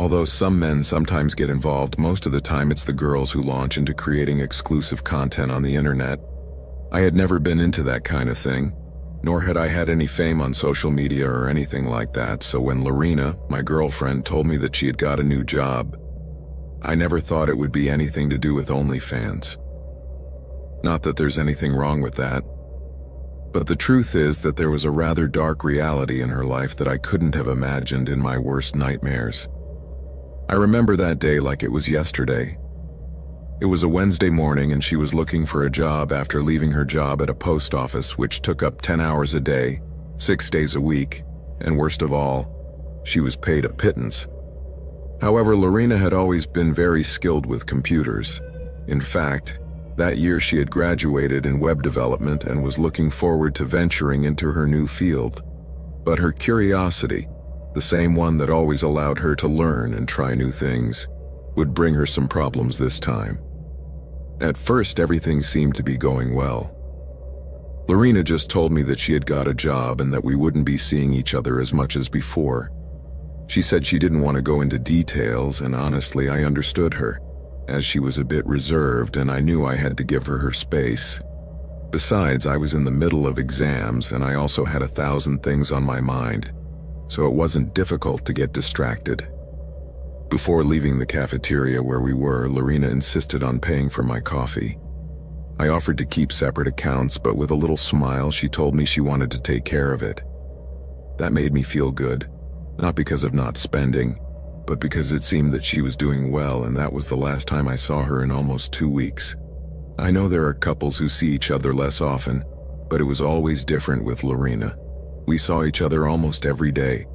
Although some men sometimes get involved, most of the time it's the girls who launch into creating exclusive content on the internet. I had never been into that kind of thing, nor had I had any fame on social media or anything like that, so when Lorena, my girlfriend, told me that she had got a new job, I never thought it would be anything to do with OnlyFans. Not that there's anything wrong with that, but the truth is that there was a rather dark reality in her life that I couldn't have imagined in my worst nightmares. I remember that day like it was yesterday. It was a Wednesday morning and she was looking for a job after leaving her job at a post office, which took up 10 hours a day, 6 days a week, and worst of all, she was paid a pittance. However, Lorena had always been very skilled with computers. In fact, that year she had graduated in web development and was looking forward to venturing into her new field. But her curiosity, the same one that always allowed her to learn and try new things, would bring her some problems this time. At first, everything seemed to be going well. Lorena just told me that she had got a job and that we wouldn't be seeing each other as much as before. She said she didn't want to go into details, and honestly, I understood her, as she was a bit reserved and I knew I had to give her her space. Besides, I was in the middle of exams and I also had 1,000 things on my mind, so it wasn't difficult to get distracted. Before leaving the cafeteria where we were, Lorena insisted on paying for my coffee. I offered to keep separate accounts, but with a little smile, she told me she wanted to take care of it. That made me feel good, not because of not spending, but because it seemed that she was doing well, and that was the last time I saw her in almost 2 weeks. I know there are couples who see each other less often, but it was always different with Lorena. We saw each other almost every day,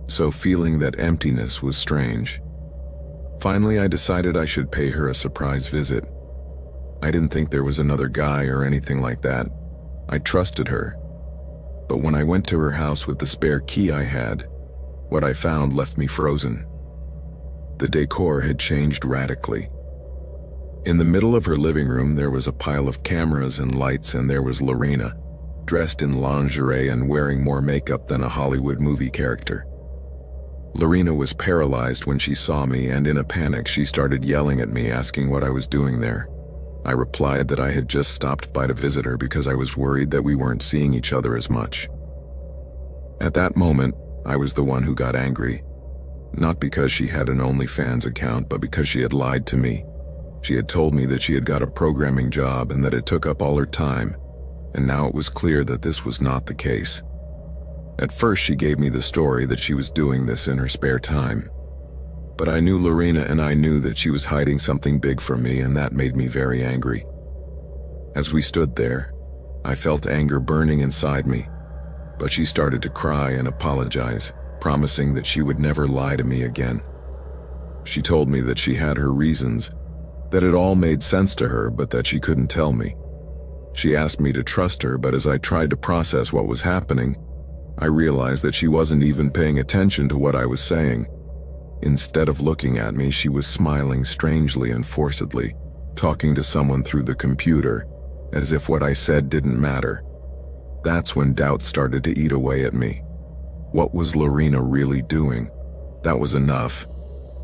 so feeling that emptiness was strange. Finally, I decided I should pay her a surprise visit. I didn't think there was another guy or anything like that. I trusted her. But when I went to her house with the spare key I had, what I found left me frozen. The decor had changed radically. In the middle of her living room, there was a pile of cameras and lights, and there was Lorena, dressed in lingerie and wearing more makeup than a Hollywood movie character. Lorena was paralyzed when she saw me, and in a panic she started yelling at me, asking what I was doing there. I replied that I had just stopped by to visit her because I was worried that we weren't seeing each other as much. At that moment, I was the one who got angry. Not because she had an OnlyFans account, but because she had lied to me. She had told me that she had got a programming job and that it took up all her time, and now it was clear that this was not the case. At first, she gave me the story that she was doing this in her spare time. But I knew Lorena, and I knew that she was hiding something big from me, and that made me very angry. As we stood there, I felt anger burning inside me, but she started to cry and apologize, promising that she would never lie to me again. She told me that she had her reasons, that it all made sense to her, but that she couldn't tell me. She asked me to trust her, but as I tried to process what was happening, I realized that she wasn't even paying attention to what I was saying. Instead of looking at me, she was smiling strangely and forcedly, talking to someone through the computer, as if what I said didn't matter. That's when doubt started to eat away at me. What was Lorena really doing? That was enough.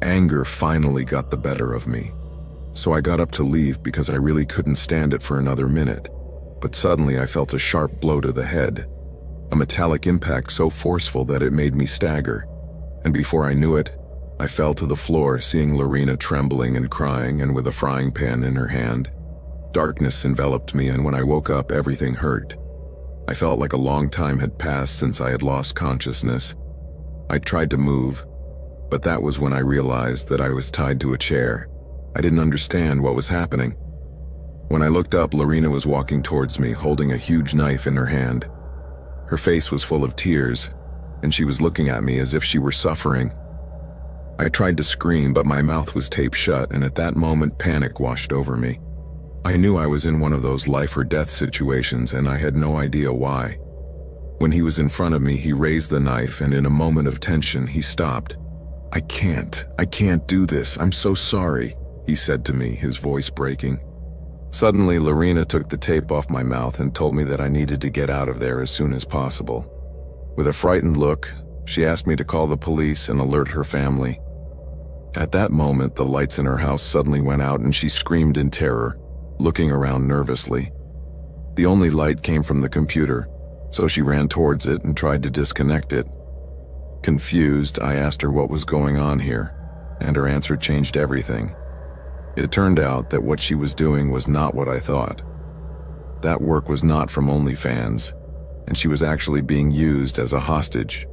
Anger finally got the better of me. So I got up to leave because I really couldn't stand it for another minute. But suddenly I felt a sharp blow to the head. A metallic impact so forceful that it made me stagger. And before I knew it, I fell to the floor, seeing Lorena trembling and crying and with a frying pan in her hand. Darkness enveloped me, and when I woke up, everything hurt. I felt like a long time had passed since I had lost consciousness. I tried to move, but that was when I realized that I was tied to a chair. I didn't understand what was happening. When I looked up, Lorena was walking towards me, holding a huge knife in her hand. Her face was full of tears, and she was looking at me as if she were suffering. I tried to scream, but my mouth was taped shut, and at that moment, panic washed over me. I knew I was in one of those life or death situations, and I had no idea why. When he was in front of me, he raised the knife, and in a moment of tension, he stopped. I can't do this. I'm so sorry," he said to me, his voice breaking. Suddenly, Lorena took the tape off my mouth and told me that I needed to get out of there as soon as possible. With a frightened look, she asked me to call the police and alert her family. At that moment, the lights in her house suddenly went out and she screamed in terror, looking around nervously. The only light came from the computer, so she ran towards it and tried to disconnect it. Confused, I asked her what was going on here, and her answer changed everything. It turned out that what she was doing was not what I thought. That work was not from OnlyFans, and she was actually being used as a hostage.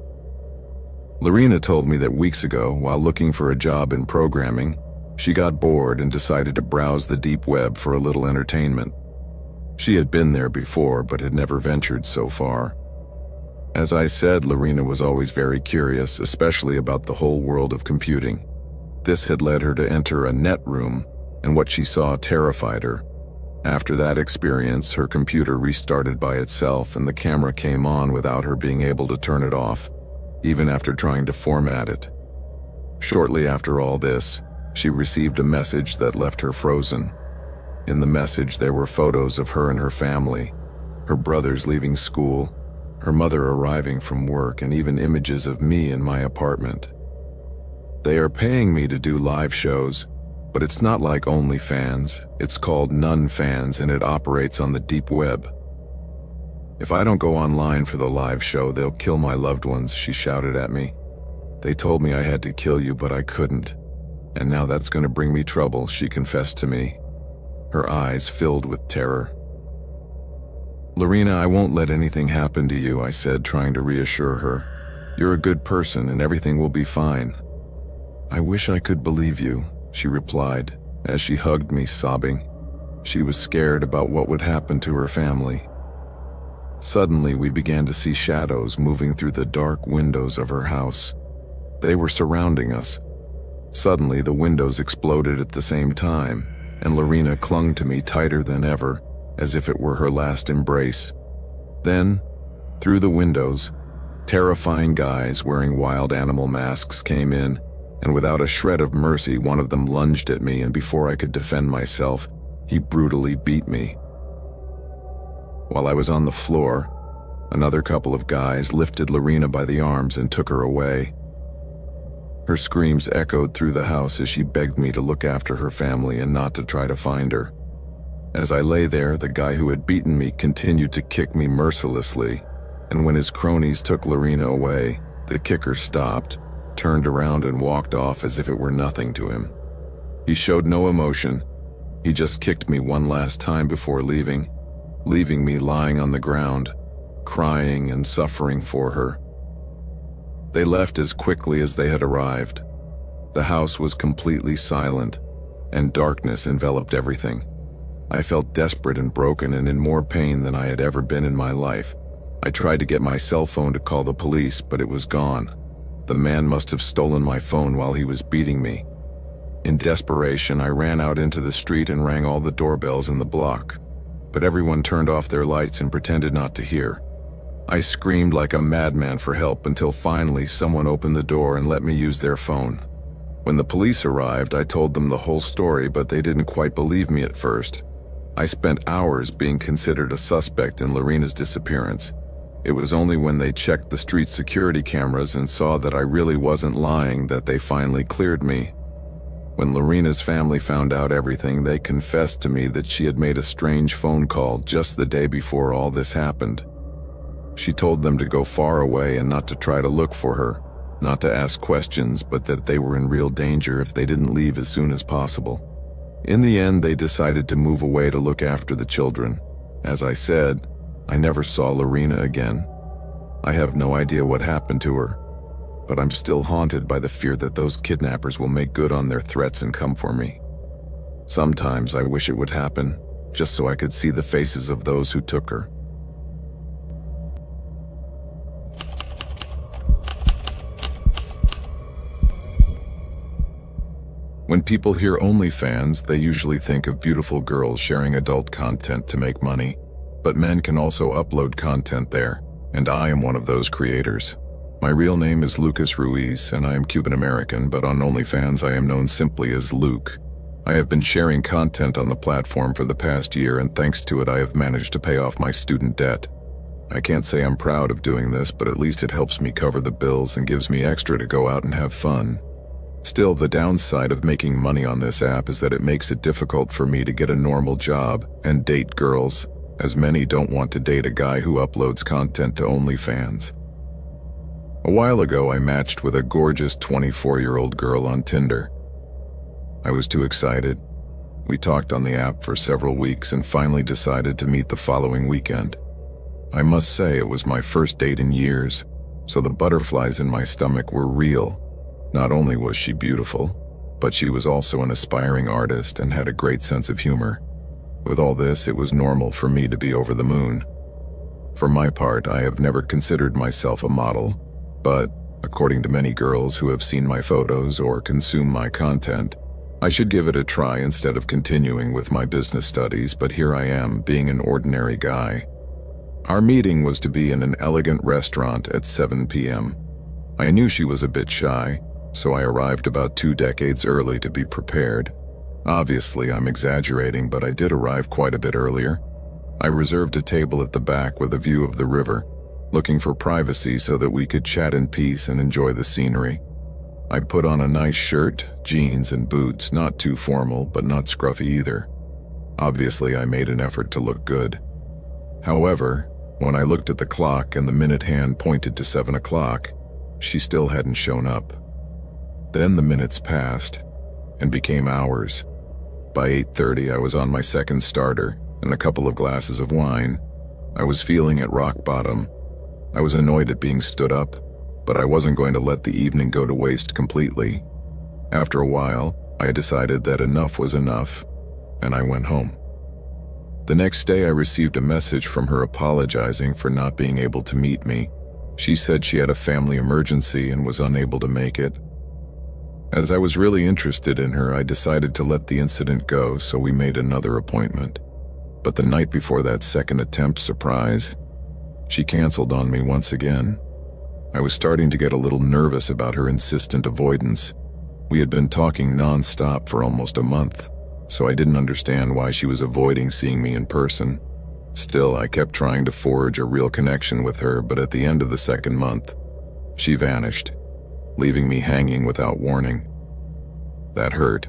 Lorena told me that weeks ago, while looking for a job in programming, she got bored and decided to browse the deep web for a little entertainment. She had been there before, but had never ventured so far. As I said, Lorena was always very curious, especially about the whole world of computing. This had led her to enter a net room, and what she saw terrified her. After that experience, her computer restarted by itself and the camera came on without her being able to turn it off, even after trying to format it. Shortly after all this, she received a message that left her frozen. In the message, there were photos of her and her family, her brothers leaving school, her mother arriving from work, and even images of me in my apartment. They are paying me to do live shows, but it's not like OnlyFans. It's called NoneFans and it operates on the deep web. If I don't go online for the live show, they'll kill my loved ones, she shouted at me. They told me I had to kill you, but I couldn't. And now that's going to bring me trouble, she confessed to me, her eyes filled with terror. Lorena, I won't let anything happen to you, I said, trying to reassure her. You're a good person and everything will be fine. I wish I could believe you, she replied, as she hugged me, sobbing. She was scared about what would happen to her family. Suddenly, we began to see shadows moving through the dark windows of her house. They were surrounding us. Suddenly, the windows exploded at the same time, and Lorena clung to me tighter than ever, as if it were her last embrace. Then, through the windows, terrifying guys wearing wild animal masks came in, and without a shred of mercy, one of them lunged at me, and before I could defend myself, he brutally beat me. While I was on the floor, another couple of guys lifted Lorena by the arms and took her away. Her screams echoed through the house as she begged me to look after her family and not to try to find her. As I lay there, the guy who had beaten me continued to kick me mercilessly, and when his cronies took Lorena away, the kicker stopped, turned around and walked off as if it were nothing to him. He showed no emotion. He just kicked me one last time before leaving me lying on the ground, crying and suffering for her. They left as quickly as they had arrived. The house was completely silent, and darkness enveloped everything. I felt desperate and broken and in more pain than I had ever been in my life. I tried to get my cell phone to call the police, but it was gone. The man must have stolen my phone while he was beating me. In desperation, I ran out into the street and rang all the doorbells in the block, but everyone turned off their lights and pretended not to hear. I screamed like a madman for help until finally someone opened the door and let me use their phone. When the police arrived, I told them the whole story, but they didn't quite believe me at first. I spent hours being considered a suspect in Lorena's disappearance. It was only when they checked the street security cameras and saw that I really wasn't lying that they finally cleared me. When Lorena's family found out everything, they confessed to me that she had made a strange phone call just the day before all this happened. She told them to go far away and not to try to look for her, not to ask questions, but that they were in real danger if they didn't leave as soon as possible. In the end, they decided to move away to look after the children. As I said, I never saw Lorena again. I have no idea what happened to her, but I'm still haunted by the fear that those kidnappers will make good on their threats and come for me. Sometimes I wish it would happen, just so I could see the faces of those who took her. When people hear OnlyFans, they usually think of beautiful girls sharing adult content to make money, but men can also upload content there, and I am one of those creators. My real name is Lucas Ruiz, and I am Cuban American, but on OnlyFans I am known simply as Luke. I have been sharing content on the platform for the past year, and thanks to it I have managed to pay off my student debt. I can't say I'm proud of doing this, but at least it helps me cover the bills and gives me extra to go out and have fun. Still, the downside of making money on this app is that it makes it difficult for me to get a normal job and date girls, as many don't want to date a guy who uploads content to OnlyFans. A while ago, I matched with a gorgeous 24-year-old girl on Tinder. I was too excited. We talked on the app for several weeks and finally decided to meet the following weekend. I must say it was my first date in years, so the butterflies in my stomach were real. Not only was she beautiful, but she was also an aspiring artist and had a great sense of humor. With all this, it was normal for me to be over the moon. For my part, I have never considered myself a model, but, according to many girls who have seen my photos or consume my content, I should give it a try instead of continuing with my business studies, but here I am, being an ordinary guy. Our meeting was to be in an elegant restaurant at 7 p.m. I knew she was a bit shy, so I arrived about 2 decades early to be prepared. Obviously, I'm exaggerating, but I did arrive quite a bit earlier. I reserved a table at the back with a view of the river, looking for privacy so that we could chat in peace and enjoy the scenery. I put on a nice shirt, jeans, and boots, not too formal, but not scruffy either. Obviously, I made an effort to look good. However, when I looked at the clock and the minute hand pointed to 7 o'clock, she still hadn't shown up. Then the minutes passed and became hours. By 8:30, I was on my second starter and a couple of glasses of wine. I was feeling at rock bottom. I was annoyed at being stood up, but I wasn't going to let the evening go to waste completely. After a while, I decided that enough was enough, and I went home. The next day, I received a message from her apologizing for not being able to meet me. She said she had a family emergency and was unable to make it. As I was really interested in her, I decided to let the incident go, so we made another appointment. But the night before that second attempt surprise, she canceled on me once again. I was starting to get a little nervous about her insistent avoidance. We had been talking non-stop for almost a month, so I didn't understand why she was avoiding seeing me in person. Still, I kept trying to forge a real connection with her, but at the end of the second month, she vanished, leaving me hanging without warning. That hurt.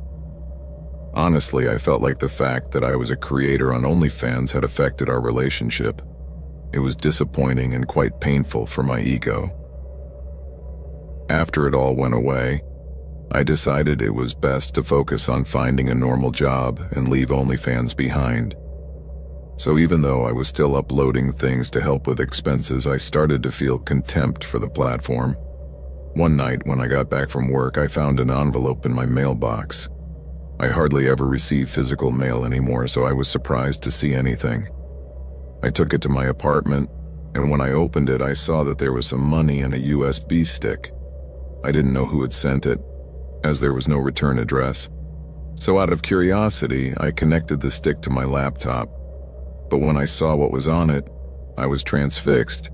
Honestly, I felt like the fact that I was a creator on OnlyFans had affected our relationship. It was disappointing and quite painful for my ego. After it all went away, I decided it was best to focus on finding a normal job and leave OnlyFans behind. So even though I was still uploading things to help with expenses, I started to feel contempt for the platform. One night when I got back from work, I found an envelope in my mailbox. I hardly ever receive physical mail anymore, so I was surprised to see anything. I took it to my apartment, and when I opened it, I saw that there was some money and a USB stick. I didn't know who had sent it, as there was no return address. So out of curiosity, I connected the stick to my laptop. But when I saw what was on it, I was transfixed.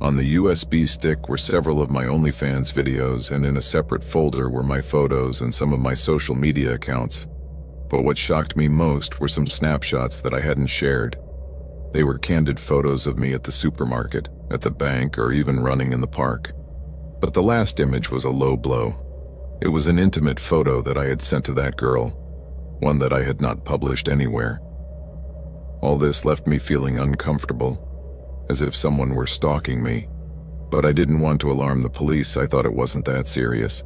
On the USB stick were several of my OnlyFans videos, and in a separate folder were my photos and some of my social media accounts. But what shocked me most were some snapshots that I hadn't shared. They were candid photos of me at the supermarket, at the bank, or even running in the park. But the last image was a low blow. It was an intimate photo that I had sent to that girl, one that I had not published anywhere. All this left me feeling uncomfortable, as if someone were stalking me. But I didn't want to alarm the police. I thought it wasn't that serious.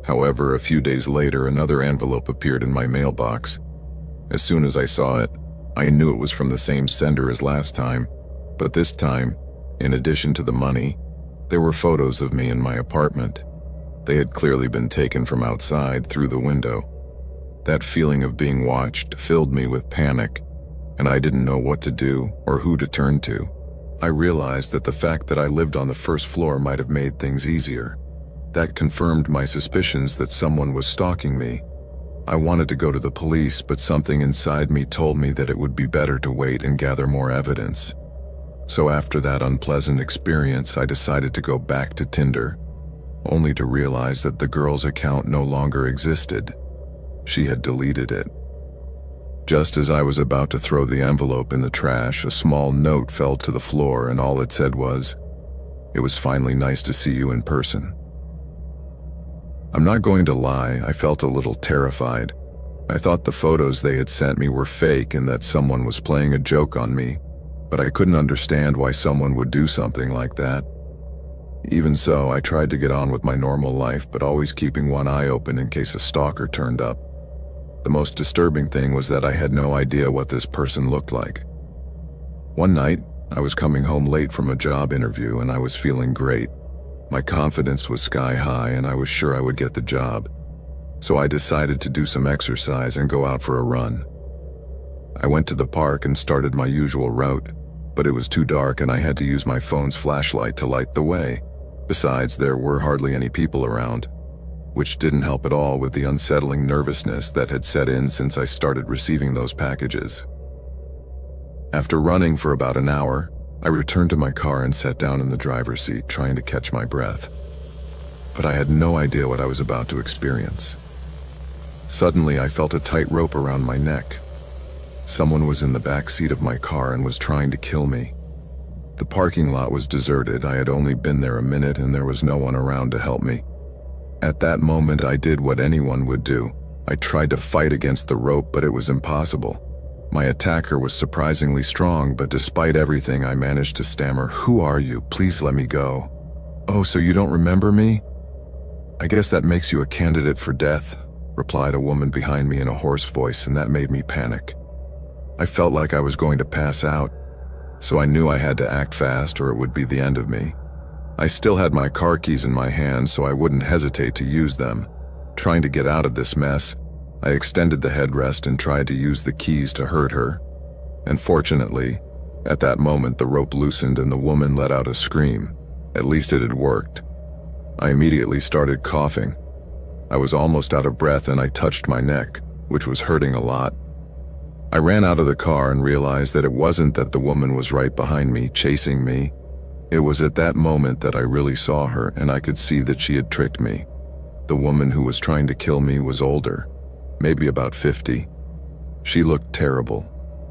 However, a few days later, another envelope appeared in my mailbox. As soon as I saw it, I knew it was from the same sender as last time, but this time, in addition to the money, there were photos of me in my apartment. They had clearly been taken from outside through the window. That feeling of being watched filled me with panic, and I didn't know what to do or who to turn to. I realized that the fact that I lived on the first floor might have made things easier. That confirmed my suspicions that someone was stalking me. I wanted to go to the police, but something inside me told me that it would be better to wait and gather more evidence. So after that unpleasant experience, I decided to go back to Tinder, only to realize that the girl's account no longer existed. She had deleted it. Just as I was about to throw the envelope in the trash, a small note fell to the floor, and all it said was, "It was finally nice to see you in person." I'm not going to lie, I felt a little terrified. I thought the photos they had sent me were fake and that someone was playing a joke on me, but I couldn't understand why someone would do something like that. Even so, I tried to get on with my normal life, but always keeping one eye open in case a stalker turned up. The most disturbing thing was that I had no idea what this person looked like. One night, I was coming home late from a job interview and I was feeling great. My confidence was sky high and I was sure I would get the job. So I decided to do some exercise and go out for a run. I went to the park and started my usual route, but it was too dark and I had to use my phone's flashlight to light the way. Besides, there were hardly any people around, which didn't help at all with the unsettling nervousness that had set in since I started receiving those packages. After running for about an hour, I returned to my car and sat down in the driver's seat, trying to catch my breath. But I had no idea what I was about to experience. Suddenly, I felt a tight rope around my neck. Someone was in the back seat of my car and was trying to kill me. The parking lot was deserted. I had only been there a minute and there was no one around to help me. At that moment, I did what anyone would do. I tried to fight against the rope, but it was impossible. My attacker was surprisingly strong, but despite everything, I managed to stammer, "Who are you? Please let me go." "Oh, so you don't remember me? I guess that makes you a candidate for death," replied a woman behind me in a hoarse voice, and that made me panic. I felt like I was going to pass out, so I knew I had to act fast or it would be the end of me. I still had my car keys in my hand, so I wouldn't hesitate to use them. Trying to get out of this mess, I extended the headrest and tried to use the keys to hurt her. And fortunately, at that moment the rope loosened and the woman let out a scream. At least it had worked. I immediately started coughing. I was almost out of breath and I touched my neck, which was hurting a lot. I ran out of the car and realized that it wasn't that the woman was right behind me, chasing me. It was at that moment that I really saw her and I could see that she had tricked me. The woman who was trying to kill me was older, maybe about 50. She looked terrible.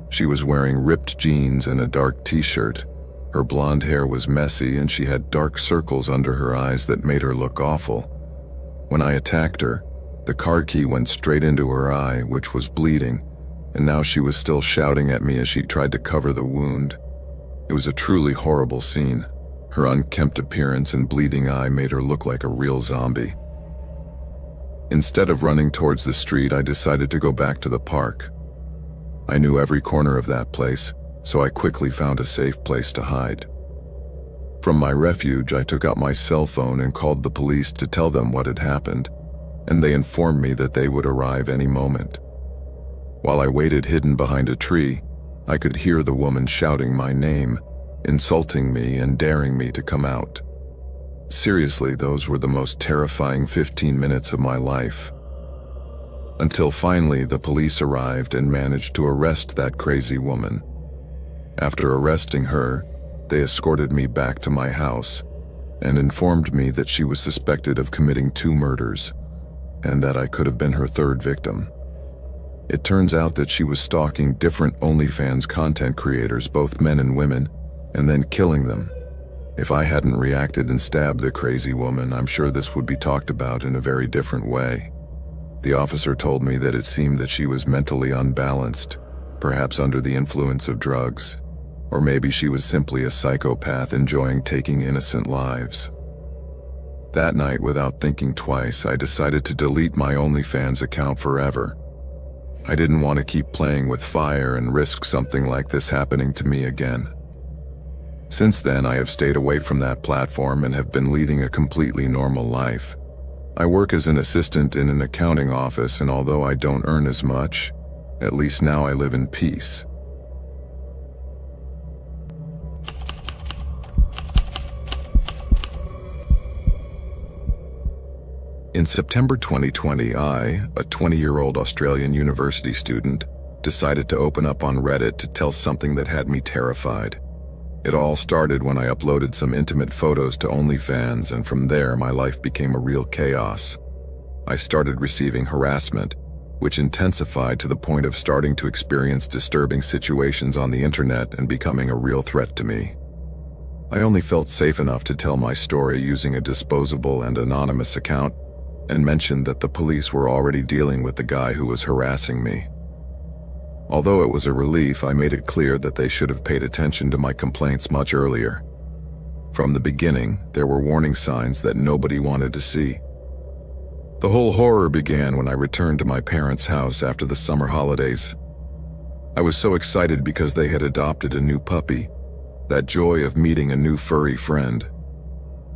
She was wearing ripped jeans and a dark t-shirt. Her blonde hair was messy and she had dark circles under her eyes that made her look awful. When I attacked her, the car key went straight into her eye, which was bleeding, and now she was still shouting at me as she tried to cover the wound. It was a truly horrible scene. Her unkempt appearance and bleeding eye made her look like a real zombie. Instead of running towards the street, I decided to go back to the park. I knew every corner of that place, so I quickly found a safe place to hide. From my refuge, I took out my cell phone and called the police to tell them what had happened, and they informed me that they would arrive any moment. While I waited hidden behind a tree, I could hear the woman shouting my name, insulting me and daring me to come out. Seriously, those were the most terrifying 15 minutes of my life. Until finally the police arrived and managed to arrest that crazy woman. After arresting her, they escorted me back to my house and informed me that she was suspected of committing 2 murders and that I could have been her 3rd victim. It turns out that she was stalking different OnlyFans content creators, both men and women, and then killing them. If I hadn't reacted and stabbed the crazy woman, I'm sure this would be talked about in a very different way. The officer told me that it seemed that she was mentally unbalanced, perhaps under the influence of drugs, or maybe she was simply a psychopath enjoying taking innocent lives. That night, without thinking twice, I decided to delete my OnlyFans account forever. I didn't want to keep playing with fire and risk something like this happening to me again. Since then, I have stayed away from that platform and have been leading a completely normal life. I work as an assistant in an accounting office, and although I don't earn as much, at least now I live in peace. In September 2020, I, a 20-year-old Australian university student, decided to open up on Reddit to tell something that had me terrified. It all started when I uploaded some intimate photos to OnlyFans, and from there my life became a real chaos. I started receiving harassment, which intensified to the point of starting to experience disturbing situations on the internet and becoming a real threat to me. I only felt safe enough to tell my story using a disposable and anonymous account, and mentioned that the police were already dealing with the guy who was harassing me. Although it was a relief, I made it clear that they should have paid attention to my complaints much earlier. From the beginning, there were warning signs that nobody wanted to see. The whole horror began when I returned to my parents' house after the summer holidays. I was so excited because they had adopted a new puppy, that joy of meeting a new furry friend.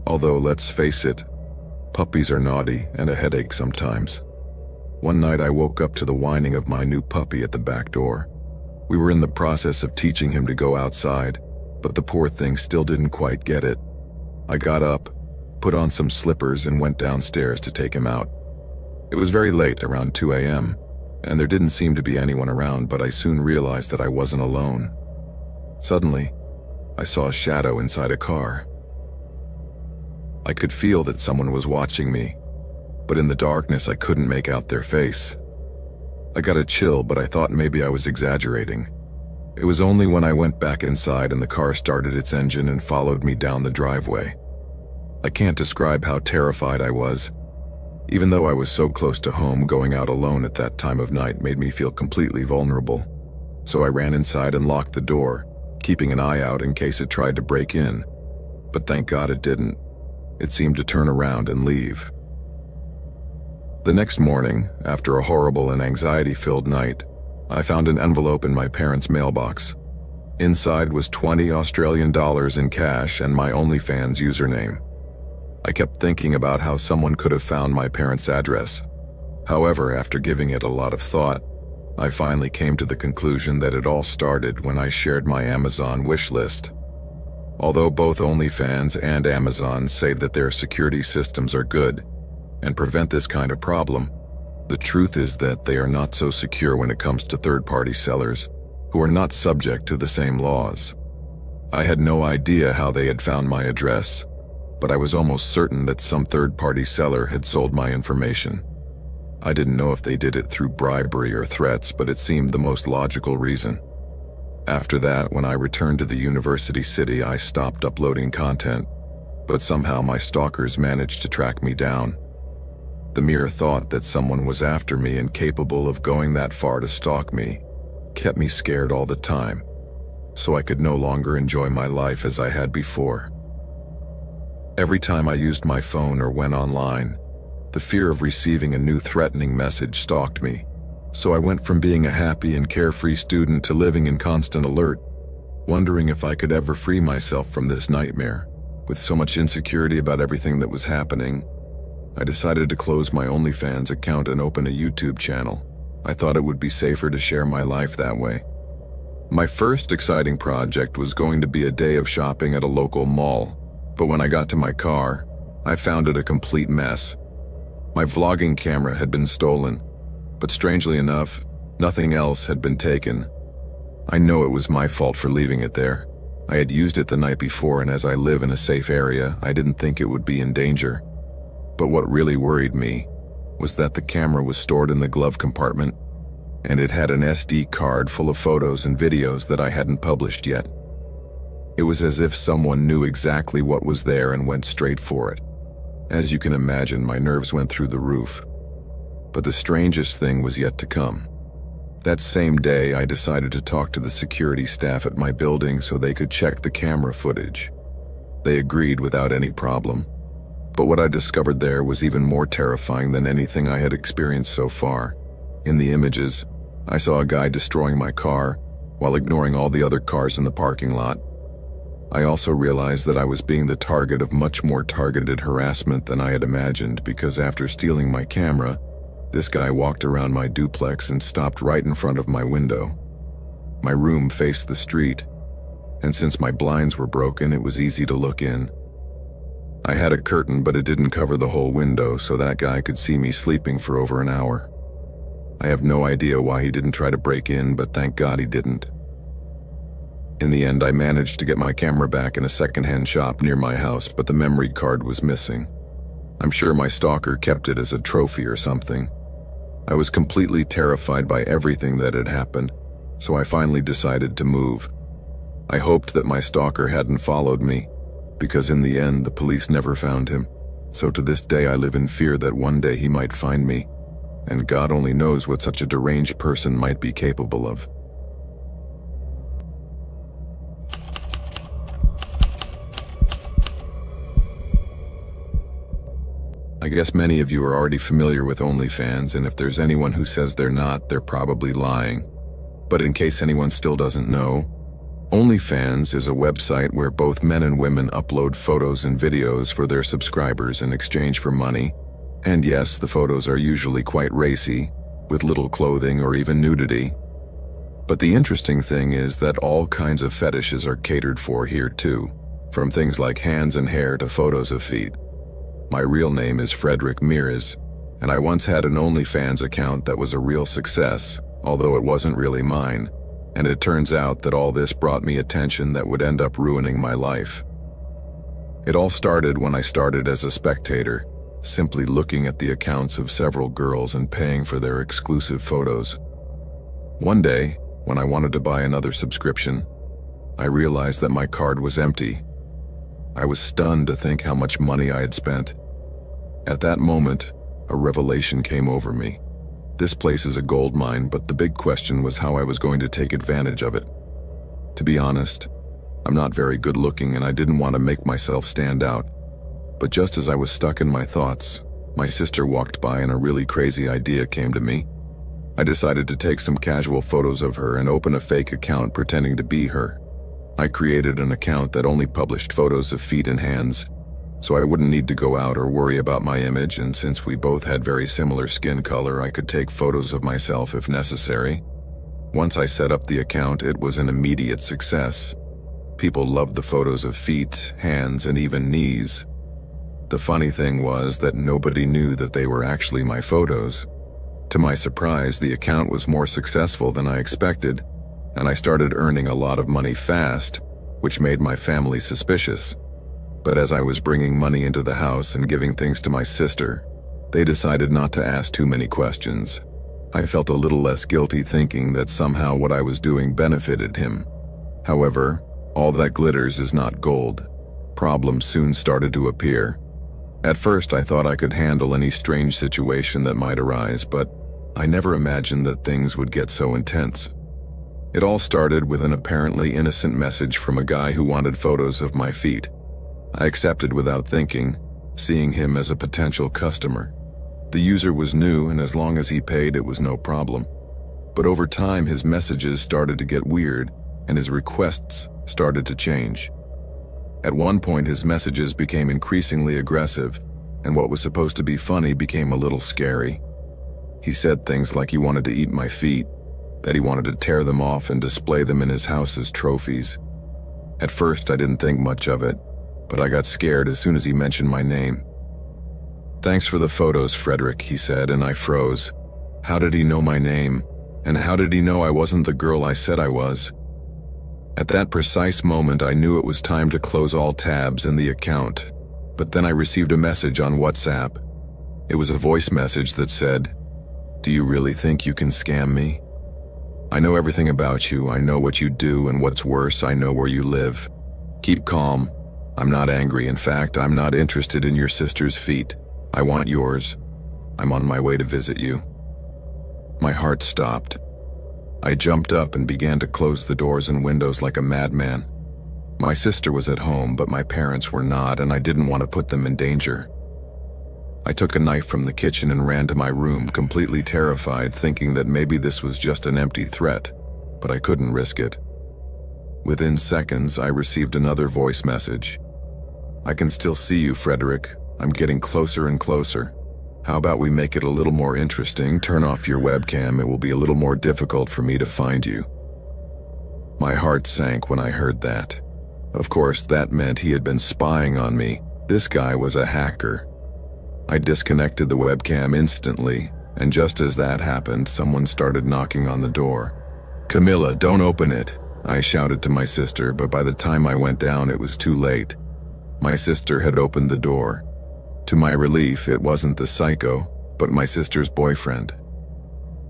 Although, let's face it, puppies are naughty and a headache sometimes. One night I woke up to the whining of my new puppy at the back door. We were in the process of teaching him to go outside, but the poor thing still didn't quite get it. I got up, put on some slippers, and went downstairs to take him out. It was very late, around 2 a.m., and there didn't seem to be anyone around, but I soon realized that I wasn't alone. Suddenly, I saw a shadow inside a car. I could feel that someone was watching me, but in the darkness I couldn't make out their face. I got a chill, but I thought maybe I was exaggerating. It was only when I went back inside and the car started its engine and followed me down the driveway. I can't describe how terrified I was. Even though I was so close to home, going out alone at that time of night made me feel completely vulnerable. So I ran inside and locked the door, keeping an eye out in case it tried to break in. But thank God it didn't. It seemed to turn around and leave. The next morning, after a horrible and anxiety-filled night, I found an envelope in my parents' mailbox. Inside was $20 in cash and my OnlyFans username. I kept thinking about how someone could have found my parents' address. However, after giving it a lot of thought, I finally came to the conclusion that it all started when I shared my Amazon wish list. Although both OnlyFans and Amazon say that their security systems are good and prevent this kind of problem, the truth is that they are not so secure when it comes to third-party sellers, who are not subject to the same laws. I had no idea how they had found my address, but I was almost certain that some third-party seller had sold my information. I didn't know if they did it through bribery or threats, but it seemed the most logical reason. After that, when I returned to the university city, I stopped uploading content, but somehow my stalkers managed to track me down. The mere thought that someone was after me and capable of going that far to stalk me kept me scared all the time, so I could no longer enjoy my life as I had before. Every time I used my phone or went online, the fear of receiving a new threatening message stalked me, so I went from being a happy and carefree student to living in constant alert, wondering if I could ever free myself from this nightmare. With so much insecurity about everything that was happening, I decided to close my OnlyFans account and open a YouTube channel. I thought it would be safer to share my life that way. My first exciting project was going to be a day of shopping at a local mall, but when I got to my car, I found it a complete mess. My vlogging camera had been stolen, but strangely enough, nothing else had been taken. I know it was my fault for leaving it there. I had used it the night before, and as I live in a safe area, I didn't think it would be in danger. But what really worried me was that the camera was stored in the glove compartment, and it had an SD card full of photos and videos that I hadn't published yet. It was as if someone knew exactly what was there and went straight for it. As you can imagine, my nerves went through the roof. But the strangest thing was yet to come. That same day, I decided to talk to the security staff at my building so they could check the camera footage. They agreed without any problem. But what I discovered there was even more terrifying than anything I had experienced so far. In the images, I saw a guy destroying my car while ignoring all the other cars in the parking lot. I also realized that I was being the target of much more targeted harassment than I had imagined, because after stealing my camera, this guy walked around my duplex and stopped right in front of my window. My room faced the street, and since my blinds were broken, it was easy to look in. I had a curtain, but it didn't cover the whole window, so that guy could see me sleeping for over an hour. I have no idea why he didn't try to break in, but thank God he didn't. In the end, I managed to get my camera back in a secondhand shop near my house, but the memory card was missing. I'm sure my stalker kept it as a trophy or something. I was completely terrified by everything that had happened, so I finally decided to move. I hoped that my stalker hadn't followed me, because in the end, the police never found him. So to this day I live in fear that one day he might find me, and God only knows what such a deranged person might be capable of. I guess many of you are already familiar with OnlyFans, and if there's anyone who says they're not, they're probably lying. But in case anyone still doesn't know, OnlyFans is a website where both men and women upload photos and videos for their subscribers in exchange for money. And yes, the photos are usually quite racy, with little clothing or even nudity. But the interesting thing is that all kinds of fetishes are catered for here too, from things like hands and hair to photos of feet. My real name is Frederick Mears, and I once had an OnlyFans account that was a real success, although it wasn't really mine, and it turns out that all this brought me attention that would end up ruining my life. It all started when I started as a spectator, simply looking at the accounts of several girls and paying for their exclusive photos. One day, when I wanted to buy another subscription, I realized that my card was empty. I was stunned to think how much money I had spent. At that moment, a revelation came over me. This place is a gold mine, but the big question was how I was going to take advantage of it. To be honest, I'm not very good looking and I didn't want to make myself stand out. But just as I was stuck in my thoughts, my sister walked by and a really crazy idea came to me. I decided to take some casual photos of her and open a fake account pretending to be her. I created an account that only published photos of feet and hands, so I wouldn't need to go out or worry about my image, and since we both had very similar skin color, I could take photos of myself if necessary. Once I set up the account, it was an immediate success. People loved the photos of feet, hands, and even knees. The funny thing was that nobody knew that they were actually my photos. To my surprise, the account was more successful than I expected, and I started earning a lot of money fast, which made my family suspicious. But as I was bringing money into the house and giving things to my sister, they decided not to ask too many questions. I felt a little less guilty thinking that somehow what I was doing benefited him. However, all that glitters is not gold. Problems soon started to appear. At first, I thought I could handle any strange situation that might arise, but I never imagined that things would get so intense. It all started with an apparently innocent message from a guy who wanted photos of my feet. I accepted without thinking, seeing him as a potential customer. The user was new, and as long as he paid, it was no problem. But over time, his messages started to get weird, and his requests started to change. At one point, his messages became increasingly aggressive, and what was supposed to be funny became a little scary. He said things like he wanted to eat my feet, that he wanted to tear them off and display them in his house as trophies. At first, I didn't think much of it, but I got scared as soon as he mentioned my name. "Thanks for the photos, Frederick," he said, and I froze. How did he know my name? And how did he know I wasn't the girl I said I was? At that precise moment, I knew it was time to close all tabs in the account. But then I received a message on WhatsApp. It was a voice message that said, "Do you really think you can scam me? I know everything about you. I know what you do, and what's worse, I know where you live. Keep calm. I'm not angry. In fact, I'm not interested in your sister's feet. I want yours. I'm on my way to visit you." My heart stopped. I jumped up and began to close the doors and windows like a madman. My sister was at home, but my parents were not, and I didn't want to put them in danger. I took a knife from the kitchen and ran to my room, completely terrified, thinking that maybe this was just an empty threat, but I couldn't risk it. Within seconds, I received another voice message. "I can still see you, Frederick. I'm getting closer and closer. How about we make it a little more interesting? Turn off your webcam. It will be a little more difficult for me to find you." My heart sank when I heard that. Of course, that meant he had been spying on me. This guy was a hacker. I disconnected the webcam instantly, and just as that happened, someone started knocking on the door. "Camilla, don't open it," I shouted to my sister, but by the time I went down, it was too late. My sister had opened the door. To my relief, it wasn't the psycho, but my sister's boyfriend.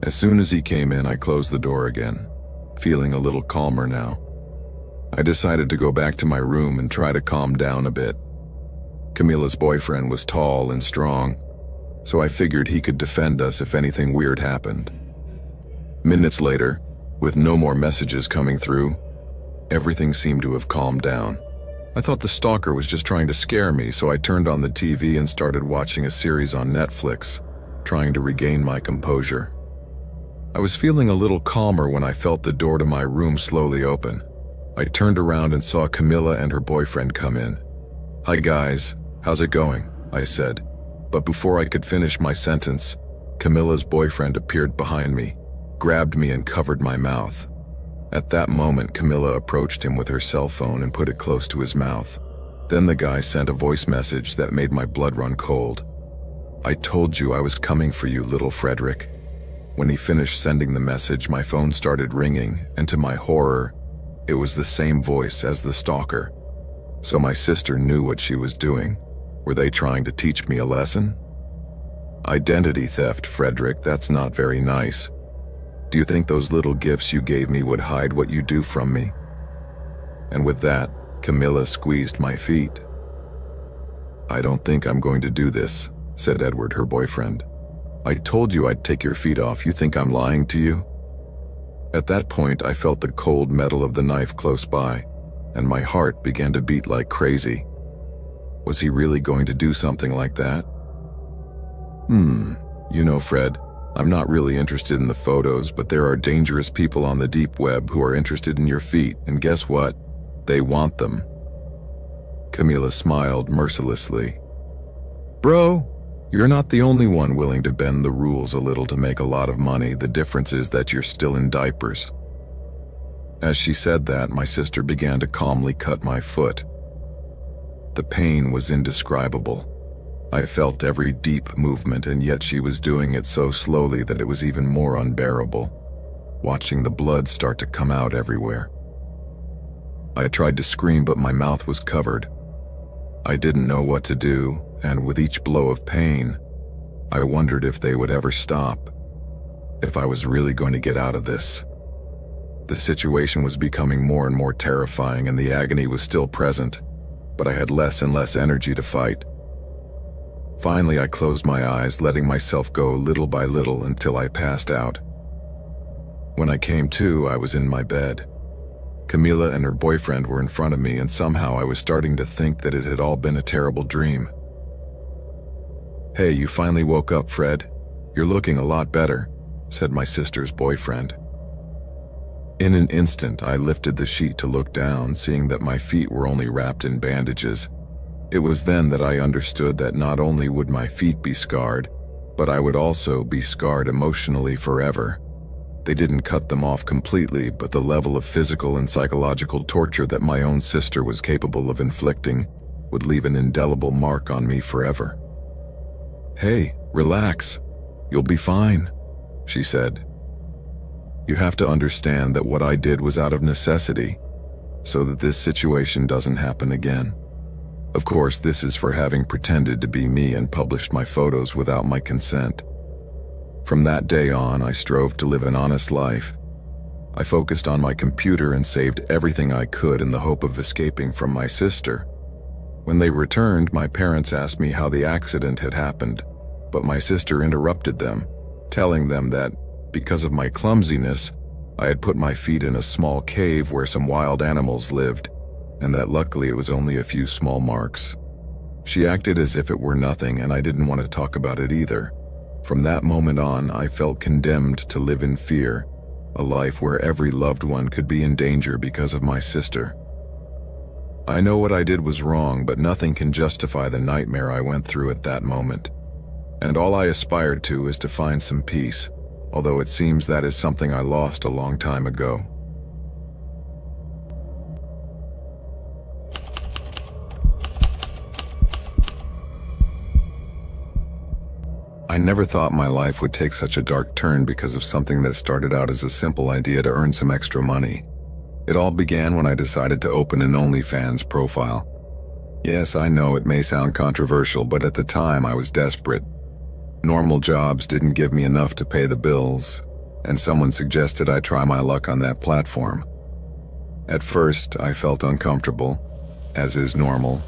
As soon as he came in, I closed the door again, feeling a little calmer now. I decided to go back to my room and try to calm down a bit. Camila's boyfriend was tall and strong, so I figured he could defend us if anything weird happened. Minutes later, with no more messages coming through, everything seemed to have calmed down. I thought the stalker was just trying to scare me, so I turned on the TV and started watching a series on Netflix, trying to regain my composure. I was feeling a little calmer when I felt the door to my room slowly open. I turned around and saw Camilla and her boyfriend come in. "Hi guys, how's it going?" I said. But before I could finish my sentence, Camilla's boyfriend appeared behind me, grabbed me and covered my mouth. At that moment, Camilla approached him with her cell phone and put it close to his mouth. Then the guy sent a voice message that made my blood run cold. "I told you I was coming for you, little Frederick." When he finished sending the message, my phone started ringing, and to my horror, it was the same voice as the stalker. So my sister knew what she was doing. Were they trying to teach me a lesson? "Identity theft, Frederick, that's not very nice. Do you think those little gifts you gave me would hide what you do from me?" And with that, Camilla squeezed my feet. "I don't think I'm going to do this," said Edward, her boyfriend. "I told you I'd take your feet off. You think I'm lying to you?" At that point, I felt the cold metal of the knife close by, and my heart began to beat like crazy. Was he really going to do something like that? You know, Fred, I'm not really interested in the photos, but there are dangerous people on the deep web who are interested in your feet, and guess what? They want them. Camilla smiled mercilessly. "Bro, you're not the only one willing to bend the rules a little to make a lot of money. The difference is that you're still in diapers." As she said that, my sister began to calmly cut my foot. The pain was indescribable. I felt every deep movement, and yet she was doing it so slowly that it was even more unbearable, watching the blood start to come out everywhere. I tried to scream, but my mouth was covered. I didn't know what to do, and with each blow of pain, I wondered if they would ever stop, if I was really going to get out of this. The situation was becoming more and more terrifying, and the agony was still present, but I had less and less energy to fight. Finally, I closed my eyes, letting myself go little by little until I passed out. When I came to, I was in my bed. Camilla and her boyfriend were in front of me, and somehow I was starting to think that it had all been a terrible dream. "Hey, you finally woke up, Fred. You're looking a lot better," said my sister's boyfriend. In an instant, I lifted the sheet to look down, seeing that my feet were only wrapped in bandages. It was then that I understood that not only would my feet be scarred, but I would also be scarred emotionally forever. They didn't cut them off completely, but the level of physical and psychological torture that my own sister was capable of inflicting would leave an indelible mark on me forever. "Hey, relax. You'll be fine," she said. "You have to understand that what I did was out of necessity, so that this situation doesn't happen again. Of course, this is for having pretended to be me and published my photos without my consent. From that day on, I strove to live an honest life. I focused on my computer and saved everything I could in the hope of escaping from my sister. When they returned, my parents asked me how the accident had happened, but my sister interrupted them, telling them that, because of my clumsiness, I had put my feet in a small cave where some wild animals lived, and that luckily it was only a few small marks. She acted as if it were nothing, and I didn't want to talk about it either. From that moment on, I felt condemned to live in fear, a life where every loved one could be in danger because of my sister. I know what I did was wrong, but nothing can justify the nightmare I went through at that moment. And all I aspired to is to find some peace, although it seems that is something I lost a long time ago. I never thought my life would take such a dark turn because of something that started out as a simple idea to earn some extra money. It all began when I decided to open an OnlyFans profile. Yes, I know it may sound controversial, but at the time I was desperate. Normal jobs didn't give me enough to pay the bills, and someone suggested I try my luck on that platform. At first, I felt uncomfortable, as is normal,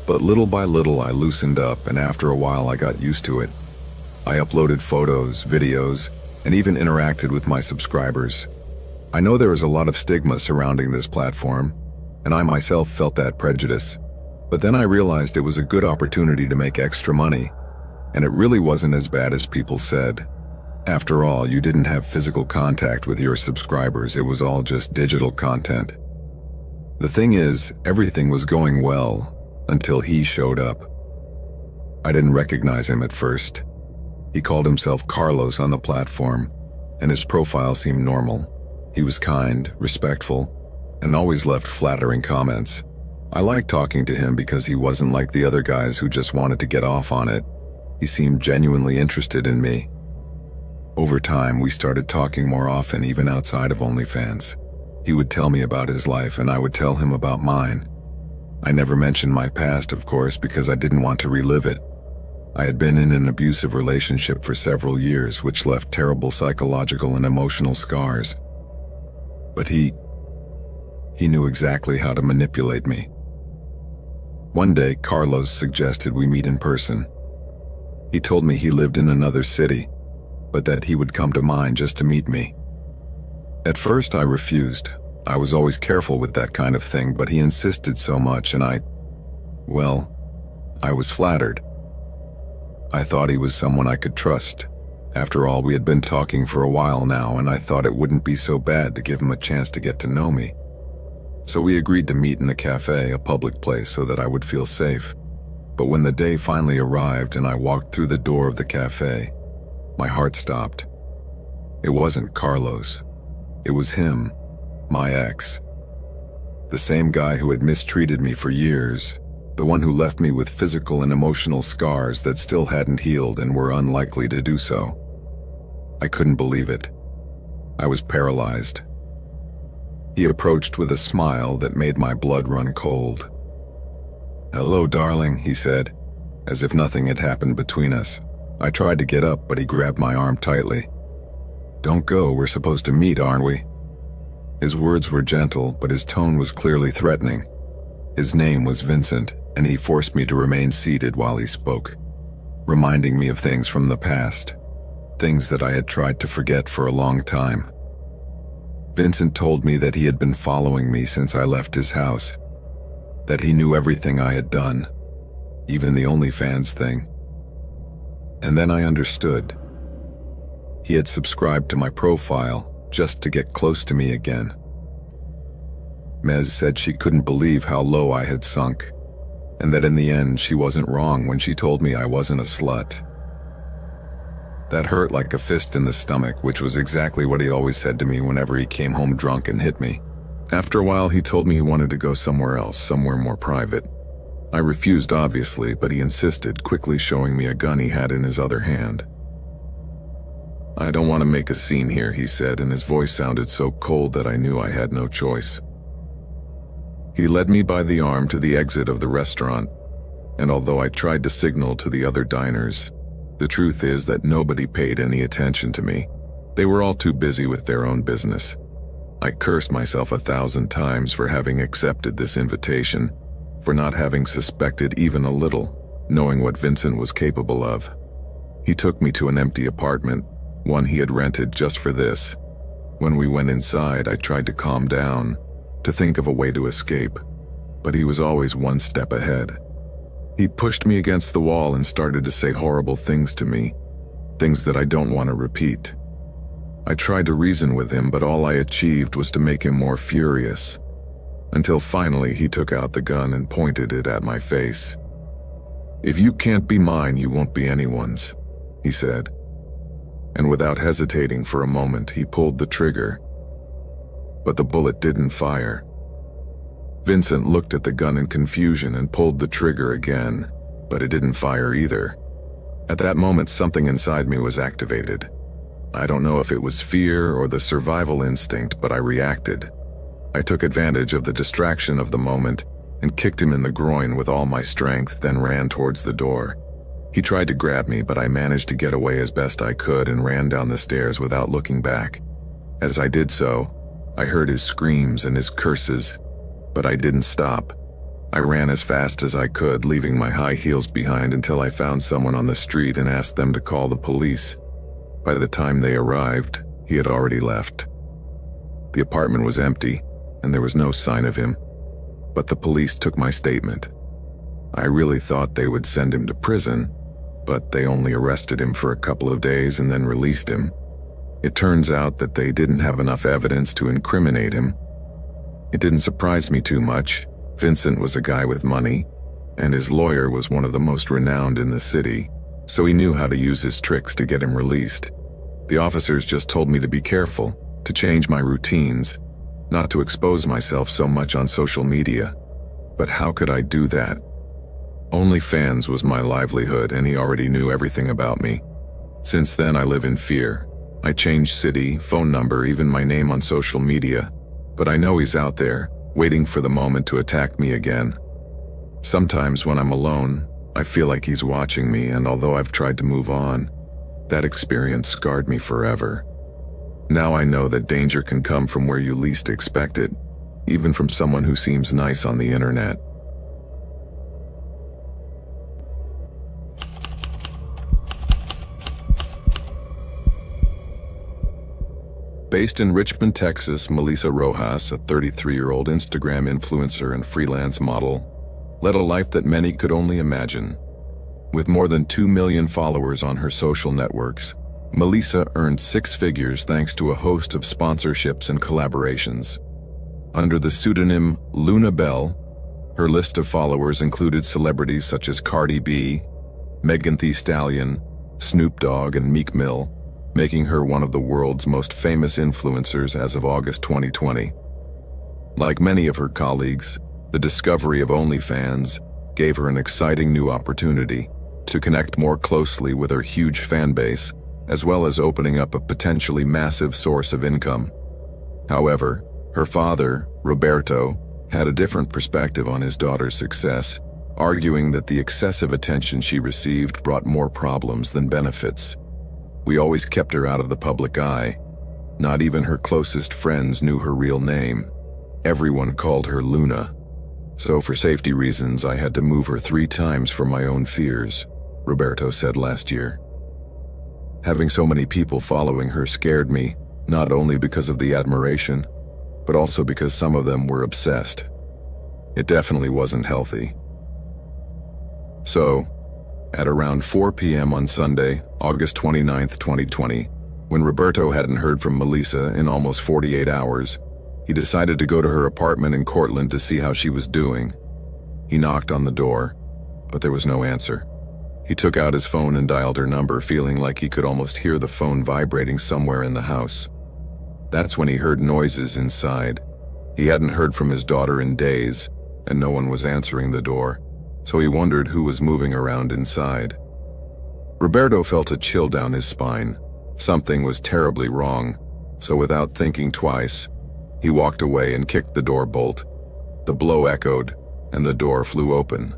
But little by little I loosened up, and after a while I got used to it. I uploaded photos, videos, and even interacted with my subscribers. I know there is a lot of stigma surrounding this platform, and I myself felt that prejudice. But then I realized it was a good opportunity to make extra money, and it really wasn't as bad as people said. After all, you didn't have physical contact with your subscribers, it was all just digital content. The thing is, everything was going well until he showed up. I didn't recognize him at first. He called himself Carlos on the platform, and his profile seemed normal. He was kind, respectful, and always left flattering comments. I liked talking to him because he wasn't like the other guys who just wanted to get off on it. He seemed genuinely interested in me. Over time, we started talking more often, even outside of OnlyFans. He would tell me about his life, and I would tell him about mine. I never mentioned my past, of course, because I didn't want to relive it. I had been in an abusive relationship for several years, which left terrible psychological and emotional scars. But he knew exactly how to manipulate me. One day, Carlos suggested we meet in person. He told me he lived in another city, but that he would come to mine just to meet me. At first, I refused. I was always careful with that kind of thing, but he insisted so much, and I was flattered. I thought he was someone I could trust. After all, we had been talking for a while now, and I thought it wouldn't be so bad to give him a chance to get to know me. So we agreed to meet in a cafe, a public place, so that I would feel safe. But when the day finally arrived and I walked through the door of the cafe, my heart stopped. It wasn't Carlos. It was him, my ex. The same guy who had mistreated me for years, the one who left me with physical and emotional scars that still hadn't healed and were unlikely to do so. I couldn't believe it. I was paralyzed. He approached with a smile that made my blood run cold. "Hello, darling," he said, as if nothing had happened between us. I tried to get up, but he grabbed my arm tightly. "Don't go, we're supposed to meet, aren't we?" His words were gentle, but his tone was clearly threatening. His name was Vincent, and he forced me to remain seated while he spoke, reminding me of things from the past, things that I had tried to forget for a long time. Vincent told me that he had been following me since I left his house, that he knew everything I had done, even the OnlyFans thing. And then I understood. He had subscribed to my profile just to get close to me again. Mez said she couldn't believe how low I had sunk, and that in the end she wasn't wrong when she told me I wasn't a slut. That hurt like a fist in the stomach, which was exactly what he always said to me whenever he came home drunk and hit me. After a while, he told me he wanted to go somewhere else, somewhere more private. I refused, obviously, but he insisted, quickly showing me a gun he had in his other hand. "I don't want to make a scene here," he said, and his voice sounded so cold that I knew I had no choice. He led me by the arm to the exit of the restaurant, and although I tried to signal to the other diners, the truth is that nobody paid any attention to me. They were all too busy with their own business. I cursed myself 1,000 times for having accepted this invitation, for not having suspected even a little, knowing what Vincent was capable of. He took me to an empty apartment, one he had rented just for this. When we went inside, I tried to calm down, to think of a way to escape, but he was always one step ahead. He pushed me against the wall and started to say horrible things to me, things that I don't want to repeat. I tried to reason with him, but all I achieved was to make him more furious, until finally he took out the gun and pointed it at my face. "If you can't be mine, you won't be anyone's," he said. And without hesitating for a moment, he pulled the trigger. But the bullet didn't fire. Vincent looked at the gun in confusion and pulled the trigger again, but it didn't fire either. At that moment, something inside me was activated. I don't know if it was fear or the survival instinct, but I reacted. I took advantage of the distraction of the moment and kicked him in the groin with all my strength, then ran towards the door. He tried to grab me, but I managed to get away as best I could and ran down the stairs without looking back. As I did so, I heard his screams and his curses, but I didn't stop. I ran as fast as I could, leaving my high heels behind until I found someone on the street and asked them to call the police. By the time they arrived, he had already left. The apartment was empty, and there was no sign of him, but the police took my statement. I really thought they would send him to prison, but they only arrested him for a couple of days and then released him. It turns out that they didn't have enough evidence to incriminate him. It didn't surprise me too much. Vincent was a guy with money, and his lawyer was one of the most renowned in the city, so he knew how to use his tricks to get him released. The officers just told me to be careful, to change my routines, not to expose myself so much on social media. But how could I do that? OnlyFans was my livelihood, and he already knew everything about me. Since then, I live in fear. I changed city, phone number, even my name on social media, but I know he's out there, waiting for the moment to attack me again. Sometimes when I'm alone, I feel like he's watching me, and although I've tried to move on, that experience scarred me forever. Now I know that danger can come from where you least expect it, even from someone who seems nice on the internet. Based in Richmond, Texas, Melissa Rojas, a 33-year-old Instagram influencer and freelance model, led a life that many could only imagine. With more than 2 million followers on her social networks, Melissa earned 6 figures thanks to a host of sponsorships and collaborations. Under the pseudonym Luna Bell, her list of followers included celebrities such as Cardi B, Megan Thee Stallion, Snoop Dogg, and Meek Mill, making her one of the world's most famous influencers as of August 2020. Like many of her colleagues, the discovery of OnlyFans gave her an exciting new opportunity to connect more closely with her huge fan base, as well as opening up a potentially massive source of income. However, her father, Roberto, had a different perspective on his daughter's success, arguing that the excessive attention she received brought more problems than benefits. We always kept her out of the public eye. Not even her closest friends knew her real name. Everyone called her Luna. So for safety reasons, I had to move her 3 times for my own fears, Roberto said last year. Having so many people following her scared me, not only because of the admiration, but also because some of them were obsessed. It definitely wasn't healthy. So, at around 4 p.m. on Sunday, August 29, 2020, when Roberto hadn't heard from Melissa in almost 48 hours, he decided to go to her apartment in Cortland to see how she was doing. He knocked on the door, but there was no answer. He took out his phone and dialed her number, feeling like he could almost hear the phone vibrating somewhere in the house. That's when he heard noises inside. He hadn't heard from his daughter in days, and no one was answering the door, so he wondered who was moving around inside. Roberto felt a chill down his spine. Something was terribly wrong, so without thinking twice, he walked away and kicked the door bolt. The blow echoed, and the door flew open.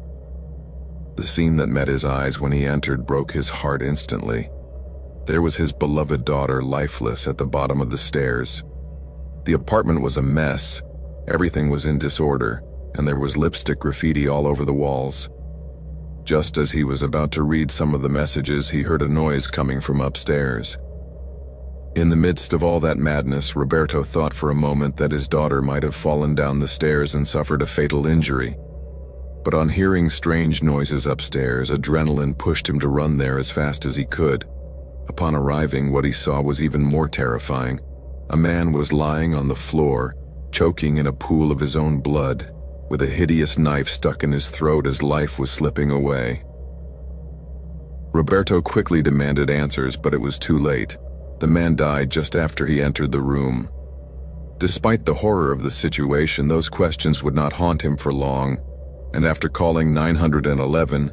The scene that met his eyes when he entered broke his heart instantly. There was his beloved daughter lifeless at the bottom of the stairs. The apartment was a mess. Everything was in disorder, and there was lipstick graffiti all over the walls. Just as he was about to read some of the messages, he heard a noise coming from upstairs. In the midst of all that madness, Roberto thought for a moment that his daughter might have fallen down the stairs and suffered a fatal injury. But on hearing strange noises upstairs, adrenaline pushed him to run there as fast as he could. Upon arriving, what he saw was even more terrifying. A man was lying on the floor, choking in a pool of his own blood, with a hideous knife stuck in his throat as life was slipping away. Roberto quickly demanded answers, but it was too late. The man died just after he entered the room. Despite the horror of the situation, those questions would not haunt him for long, and after calling 911,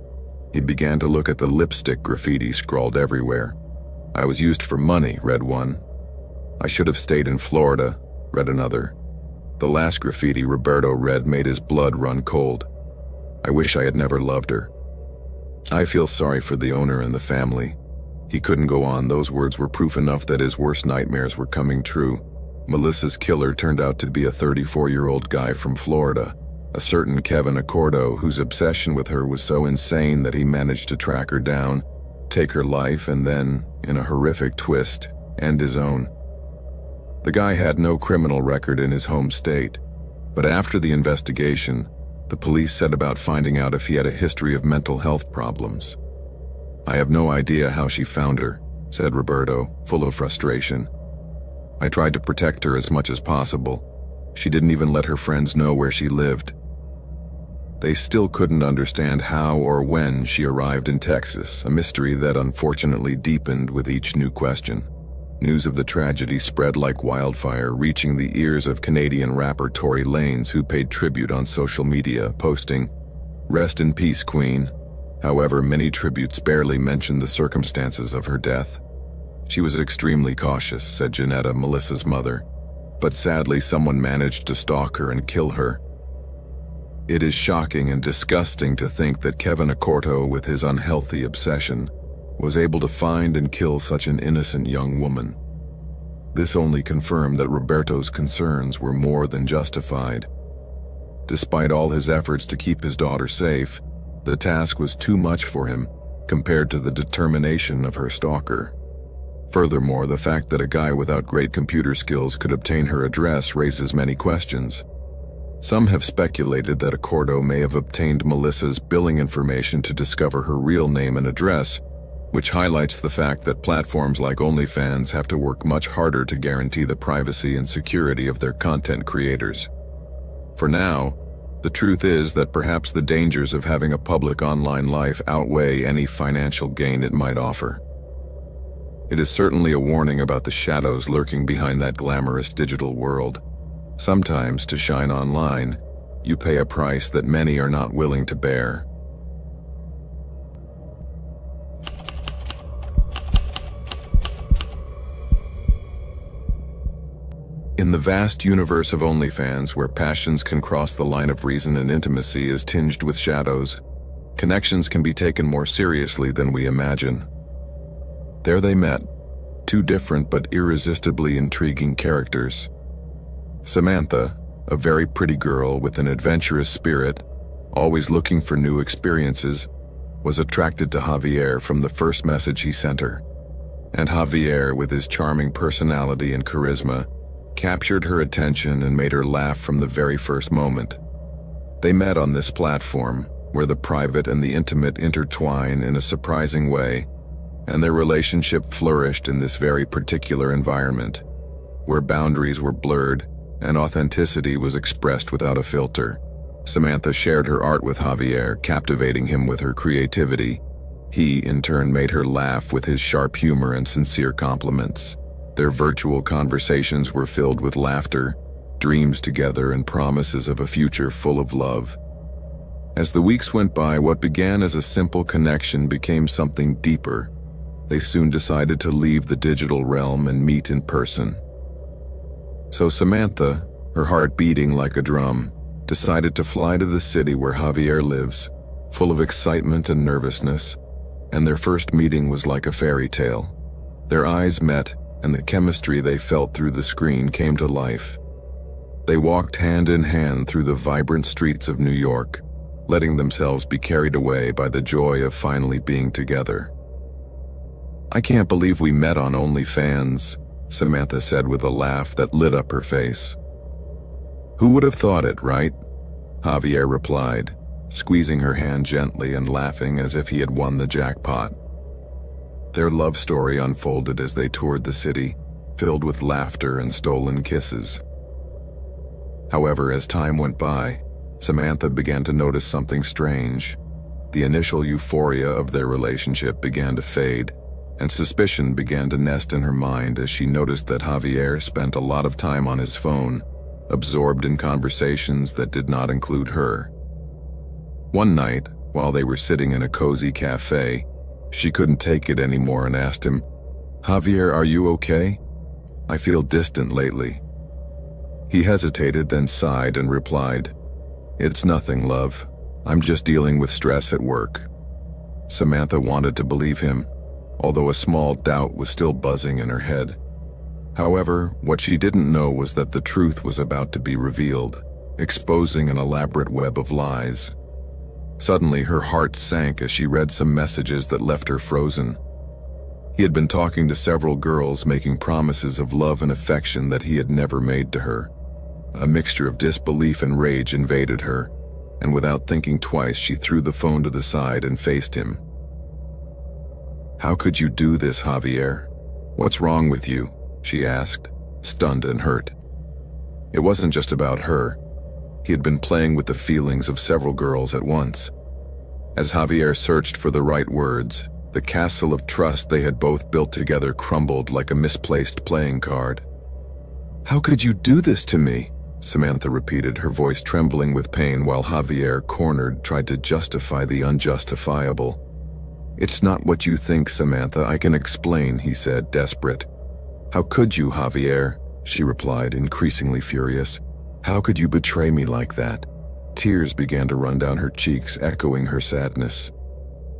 he began to look at the lipstick graffiti scrawled everywhere. "I was used for money," read one. "I should have stayed in Florida," read another. The last graffiti Roberto read made his blood run cold. "I wish I had never loved her." "I feel sorry for the owner and the family." He couldn't go on. Those words were proof enough that his worst nightmares were coming true. Melissa's killer turned out to be a 34-year-old guy from Florida. a certain Kevin Accordo whose obsession with her was so insane that he managed to track her down, take her life, and then, in a horrific twist, end his own. The guy had no criminal record in his home state, but after the investigation, the police set about finding out if he had a history of mental health problems. "I have no idea how she found her," said Roberto, full of frustration. "I tried to protect her as much as possible. She didn't even let her friends know where she lived." They still couldn't understand how or when she arrived in Texas, a mystery that unfortunately deepened with each new question. News of the tragedy spread like wildfire, reaching the ears of Canadian rapper Tory Lanez, who paid tribute on social media, posting, "Rest in peace, Queen." However, many tributes barely mentioned the circumstances of her death. "She was extremely cautious," said Janetta, Melissa's mother, "but sadly someone managed to stalk her and kill her." It is shocking and disgusting to think that Kevin Accordo, with his unhealthy obsession, was able to find and kill such an innocent young woman. This only confirmed that Roberto's concerns were more than justified. Despite all his efforts to keep his daughter safe, the task was too much for him compared to the determination of her stalker. Furthermore, the fact that a guy without great computer skills could obtain her address raises many questions. Some have speculated that Accordo may have obtained Melissa's billing information to discover her real name and address, which highlights the fact that platforms like OnlyFans have to work much harder to guarantee the privacy and security of their content creators. For now, the truth is that perhaps the dangers of having a public online life outweigh any financial gain it might offer. It is certainly a warning about the shadows lurking behind that glamorous digital world. Sometimes, to shine online, you pay a price that many are not willing to bear. In the vast universe of OnlyFans, where passions can cross the line of reason and intimacy is tinged with shadows, connections can be taken more seriously than we imagine. There they met, two different but irresistibly intriguing characters. Samantha, a very pretty girl with an adventurous spirit, always looking for new experiences, was attracted to Javier from the first message he sent her. And Javier, with his charming personality and charisma, captured her attention and made her laugh from the very first moment. They met on this platform, where the private and the intimate intertwine in a surprising way, and their relationship flourished in this very particular environment, where boundaries were blurred and authenticity was expressed without a filter. Samantha shared her art with Javier, captivating him with her creativity. He, in turn, made her laugh with his sharp humor and sincere compliments. Their virtual conversations were filled with laughter, dreams together, and promises of a future full of love. As the weeks went by, what began as a simple connection became something deeper. They soon decided to leave the digital realm and meet in person. So Samantha, her heart beating like a drum, decided to fly to the city where Javier lives, full of excitement and nervousness, and their first meeting was like a fairy tale. Their eyes met, and the chemistry they felt through the screen came to life. They walked hand in hand through the vibrant streets of New York, letting themselves be carried away by the joy of finally being together. "I can't believe we met on OnlyFans," Samantha said with a laugh that lit up her face. "Who would have thought it, right?" Javier replied, squeezing her hand gently and laughing as if he had won the jackpot. Their love story unfolded as they toured the city, filled with laughter and stolen kisses. However, as time went by, Samantha began to notice something strange. The initial euphoria of their relationship began to fade, and suspicion began to nest in her mind as she noticed that Javier spent a lot of time on his phone, absorbed in conversations that did not include her. One night, while they were sitting in a cozy cafe, she couldn't take it anymore and asked him, "Javier, are you okay? I feel distant lately." He hesitated, then sighed and replied, "It's nothing, love. I'm just dealing with stress at work." Samantha wanted to believe him, although a small doubt was still buzzing in her head. However, what she didn't know was that the truth was about to be revealed. exposing an elaborate web of lies. Suddenly, her heart sank as she read some messages that left her frozen. He had been talking to several girls, making promises of love and affection that he had never made to her. A mixture of disbelief and rage invaded her, and without thinking twice, she threw the phone to the side and faced him. "How could you do this, Javier? What's wrong with you?" she asked, stunned and hurt. It wasn't just about her. He had been playing with the feelings of several girls at once. As Javier searched for the right words, the castle of trust they had both built together crumbled like a misplaced playing card. "How could you do this to me?" Samantha repeated, her voice trembling with pain while Javier, cornered, tried to justify the unjustifiable. "It's not what you think, Samantha. I can explain," he said, desperate. "How could you, Javier?" she replied, increasingly furious. "How could you betray me like that?" Tears began to run down her cheeks, echoing her sadness.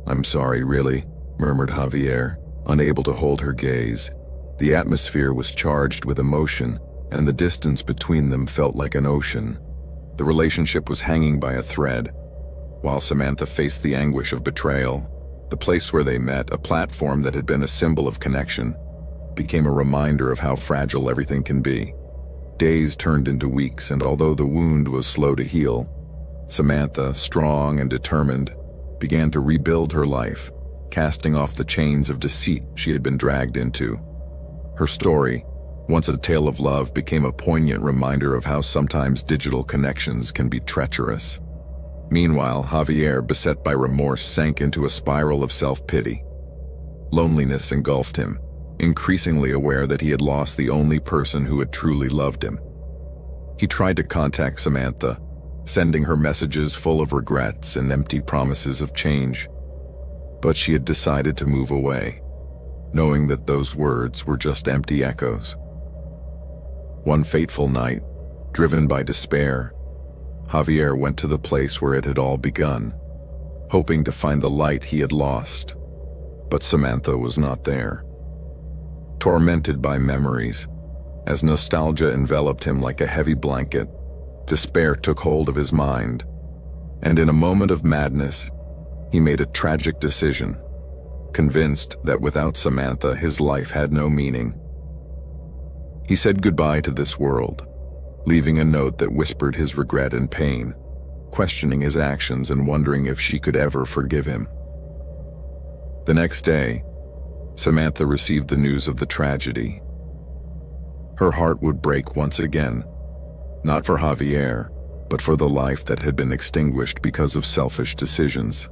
"I'm sorry, really," murmured Javier, unable to hold her gaze. The atmosphere was charged with emotion, and the distance between them felt like an ocean. The relationship was hanging by a thread. While Samantha faced the anguish of betrayal, the place where they met, a platform that had been a symbol of connection, became a reminder of how fragile everything can be. Days turned into weeks, and although the wound was slow to heal, Samantha, strong and determined, began to rebuild her life, casting off the chains of deceit she had been dragged into. Her story, once a tale of love, became a poignant reminder of how sometimes digital connections can be treacherous. Meanwhile, Javier, beset by remorse, sank into a spiral of self-pity. Loneliness engulfed him, increasingly aware that he had lost the only person who had truly loved him. He tried to contact Samantha, sending her messages full of regrets and empty promises of change. But she had decided to move away, knowing that those words were just empty echoes. One fateful night, driven by despair, Javier went to the place where it had all begun, hoping to find the light he had lost. But Samantha was not there. Tormented by memories, as nostalgia enveloped him like a heavy blanket, despair took hold of his mind, and in a moment of madness, he made a tragic decision, convinced that without Samantha, his life had no meaning. He said goodbye to this world, leaving a note that whispered his regret and pain, questioning his actions and wondering if she could ever forgive him. The next day, Samantha received the news of the tragedy. Her heart would break once again, not for Javier, but for the life that had been extinguished because of selfish decisions.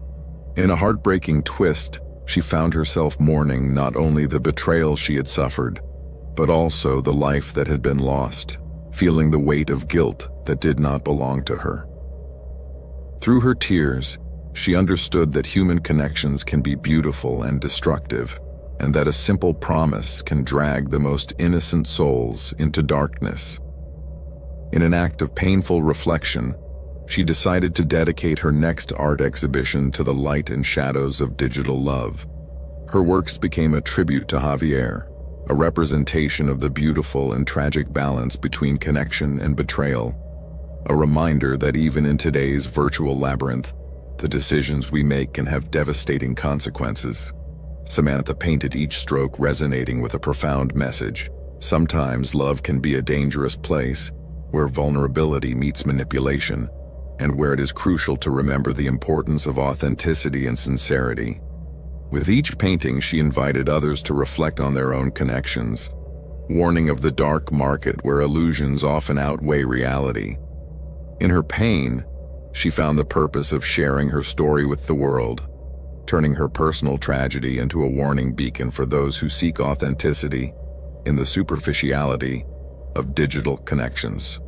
In a heartbreaking twist, she found herself mourning not only the betrayal she had suffered, but also the life that had been lost, feeling the weight of guilt that did not belong to her. Through her tears, she understood that human connections can be beautiful and destructive, and that a simple promise can drag the most innocent souls into darkness. In an act of painful reflection, she decided to dedicate her next art exhibition to the light and shadows of digital love. Her works became a tribute to Javier, a representation of the beautiful and tragic balance between connection and betrayal, a reminder that even in today's virtual labyrinth, the decisions we make can have devastating consequences. Samantha painted each stroke resonating with a profound message. Sometimes love can be a dangerous place, where vulnerability meets manipulation, and where it is crucial to remember the importance of authenticity and sincerity. With each painting, she invited others to reflect on their own connections, warning of the dark market where illusions often outweigh reality. In her pain, she found the purpose of sharing her story with the world, turning her personal tragedy into a warning beacon for those who seek authenticity in the superficiality of digital connections.